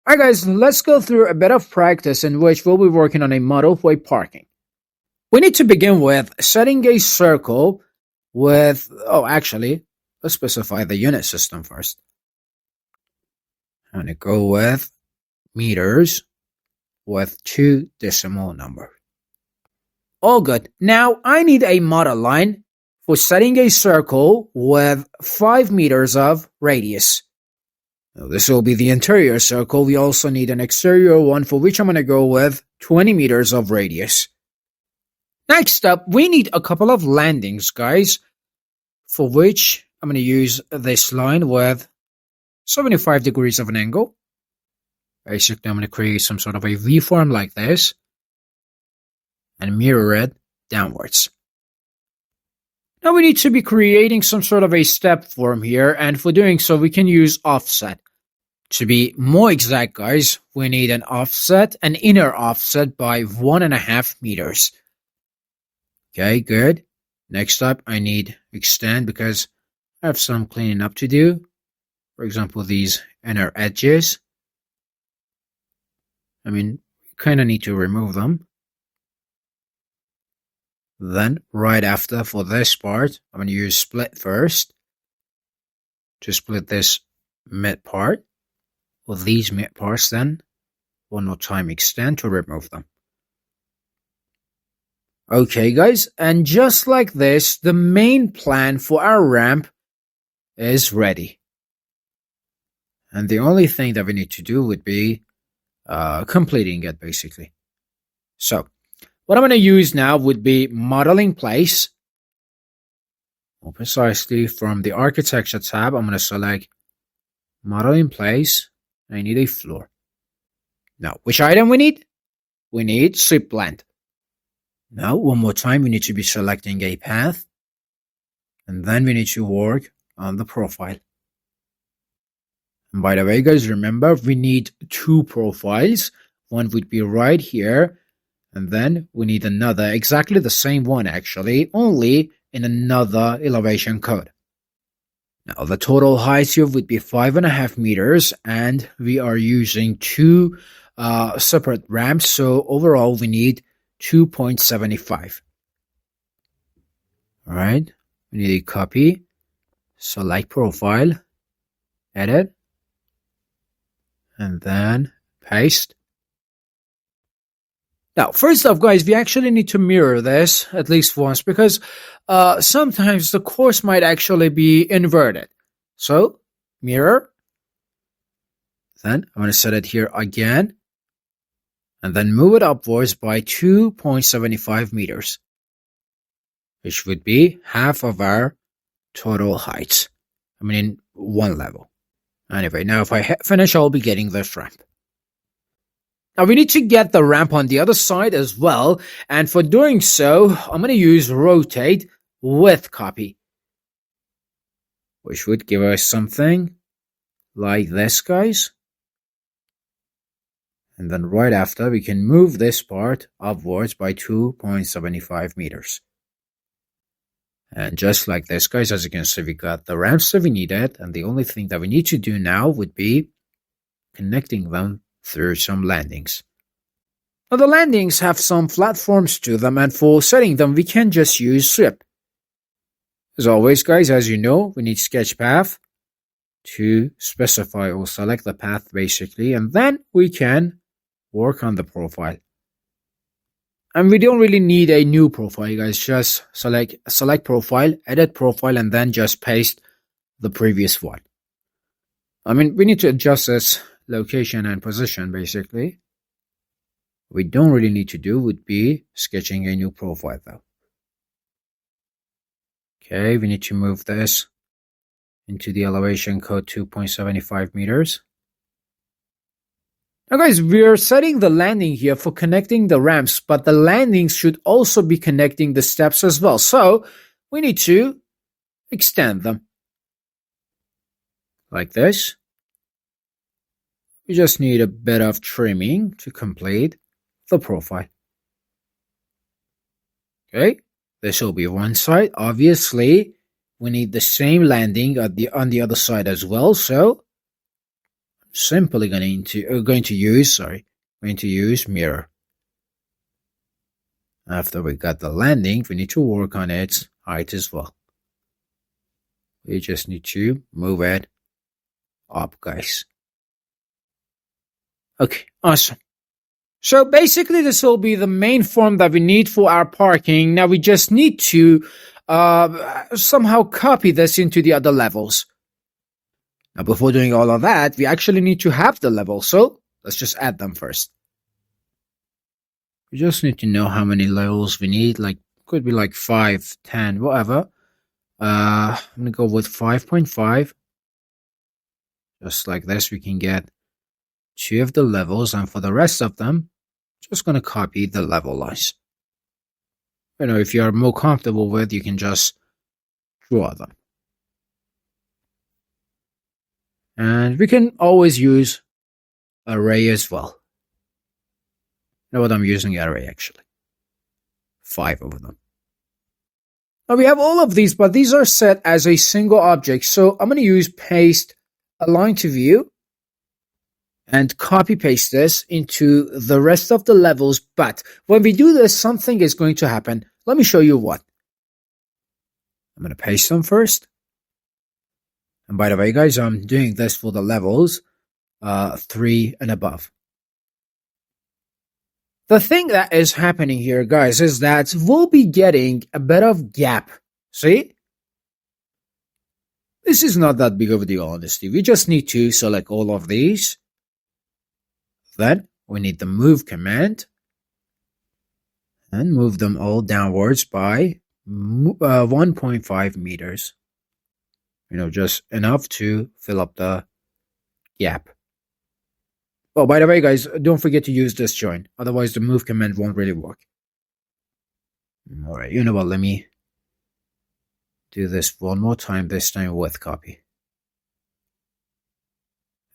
Alright guys, let's go through a bit of practice in which we'll be working on a model for parking. We need to begin with setting a circle with, let's specify the unit system first. I'm going to go with meters with 2 decimal number. All good. Now I need a model line for setting a circle with 5 meters of radius. Now, this will be the interior circle. We also need an exterior one for which I'm going to go with 20 meters of radius. Next up, we need a couple of landings, guys, for which I'm going to use this line with 75 degrees of an angle. Basically, I'm going to create some sort of a V-form like this and mirror it downwards. Now we need to be creating some sort of a step form here, and for doing so, we can use offset. To be more exact, guys, we need an inner offset by 1.5 meters. Okay, good. Next up, I need extend because I have some cleaning up to do. For example, these inner edges. We kind of need to remove them. Then, right after, for this part, I'm going to use split first to split this mid part. With these mid parts, then, one more time extend to remove them. Okay, guys, and just like this, the main plan for our ramp is ready. And the only thing that we need to do would be completing it, basically. So, what I'm going to use now would be modeling place. More precisely, from the architecture tab, I'm going to select modeling place. I need a floor. Now, which item we need? We need sweep blend. Now, one more time, we need to be selecting a path. And then we need to work on the profile. And by the way, guys, remember, we need 2 profiles. One would be right here. And then we need another, exactly the same one actually, only in another elevation code. Now the total height here would be 5.5 meters, and we are using 2 separate ramps, so overall we need 2.75. Alright, we need a copy, select profile, edit, and then paste. Now, first off, guys, we actually need to mirror this at least once because sometimes the course might actually be inverted. So, mirror. Then I'm going to set it here again. And then move it upwards by 2.75 meters. Which would be half of our total height. In one level. Anyway, now if I hit finish, I'll be getting this ramp. Now we need to get the ramp on the other side as well, and for doing so, I'm going to use rotate with copy, which would give us something like this, guys. And then right after, we can move this part upwards by 2.75 meters. And just like this, guys, as you can see, we got the ramps that we needed, and the only thing that we need to do now would be connecting them through some landings. Now the landings have some platforms to them, and for setting them we can just use sweep. As always, guys, as you know, we need sketch path to specify or select the path basically, and then we can work on the profile. And we don't really need a new profile, guys. Just select profile, edit profile, and then just paste the previous one. We need to adjust this location and position basically. We don't really need to do would be sketching a new profile though. Okay, we need to move this into the elevation code 2.75 meters. Now guys, we're setting the landing here for connecting the ramps, but the landings should also be connecting the steps as well. So we need to extend them like this. We just need a bit of trimming to complete the profile. Okay, this will be one side. Obviously, we need the same landing on the other side as well. So simply going to use mirror. After we got the landing, we need to work on its height as well. We just need to move it up, guys. Okay, awesome. So basically this will be the main form that we need for our parking. Now we just need to somehow copy this into the other levels. Now before doing all of that, we actually need to have the level. So let's just add them first. We just need to know how many levels we need. Like, could be like 5, 10, whatever. I'm going to go with 5.5. Just like this, we can get 2 of the levels. And for the rest of them, just going to copy the level lines. You know, if you're more comfortable with, you can just draw them. And we can always use array as well. You know what, I'm using array actually. 5 of them. Now we have all of these, but these are set as a single object. So I'm going to use paste align to view and copy paste this into the rest of the levels. But when we do this, something is going to happen. Let me show you what. I'm going to paste them first. And by the way, guys, I'm doing this for the levels 3 and above. The thing that is happening here, guys, is that we'll be getting a bit of gap. See? This is not that big of a deal, honestly. We just need to select all of these. Then we need the move command. And move them all downwards by 1.5 meters. You know, just enough to fill up the gap. Oh, by the way, guys, don't forget to use this join. Otherwise, the move command won't really work. Alright, you know what? Let me do this one more time, this time with copy.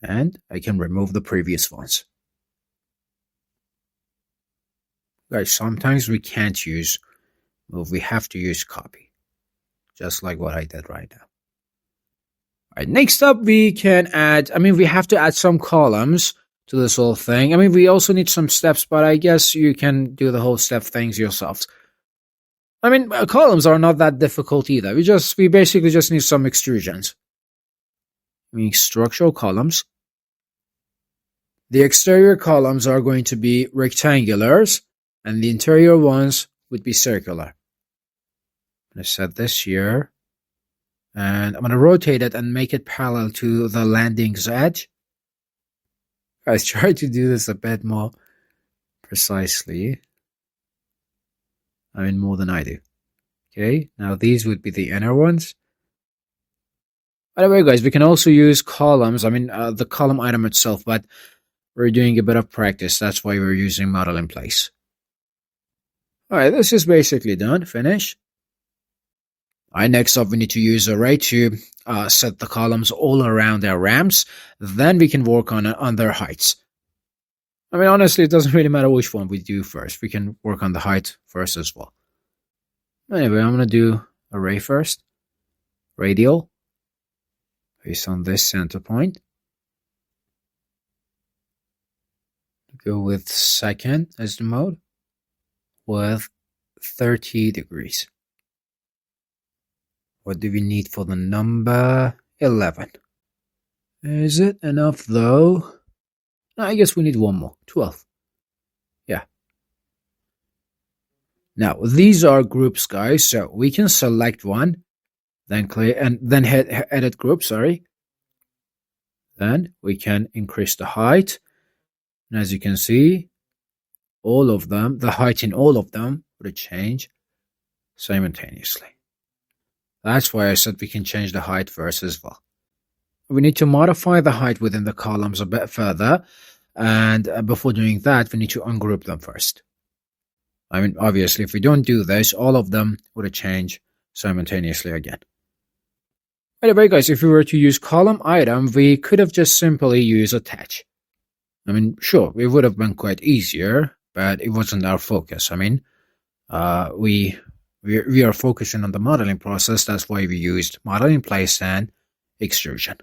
And I can remove the previous ones. Guys, sometimes we can't use move. We have to use copy. Just like what I did right now. Alright, next up, we can add, we have to add some columns to this whole thing. We also need some steps, but I guess you can do the whole step things yourselves. Columns are not that difficult either. We basically just need some extrusions. Structural columns. The exterior columns are going to be rectangulars, and the interior ones would be circular. I'm going to set this here, and I'm going to rotate it and make it parallel to the landing's edge. Guys, try to do this a bit more precisely. More than I do. Okay, now these would be the inner ones. By the way, guys, we can also use columns. The column item itself, but we're doing a bit of practice. That's why we're using model in place. Alright, this is basically done. Finish. Alright, next up, we need to use array to set the columns all around their ramps. Then we can work on their heights. Honestly, it doesn't really matter which one we do first. We can work on the height first as well. Anyway, I'm going to do array first. Radial. Based on this center point. Go with second as the mode. With 30 degrees. What do we need for the number 11? Is it enough though? I guess we need one more. 12. Yeah. Now, these are groups, guys. So we can select one, then clear, and then hit edit group, sorry. Then we can increase the height. And as you can see, all of them, the height in all of them would change simultaneously. That's why I said we can change the height first as well. We need to modify the height within the columns a bit further. And before doing that, we need to ungroup them first. Obviously, if we don't do this, all of them would change simultaneously again. By the way, guys, if we were to use column item, we could have just simply used attach. Sure, it would have been quite easier, but it wasn't our focus. We are focusing on the modeling process. That's why we used model in place and extrusion.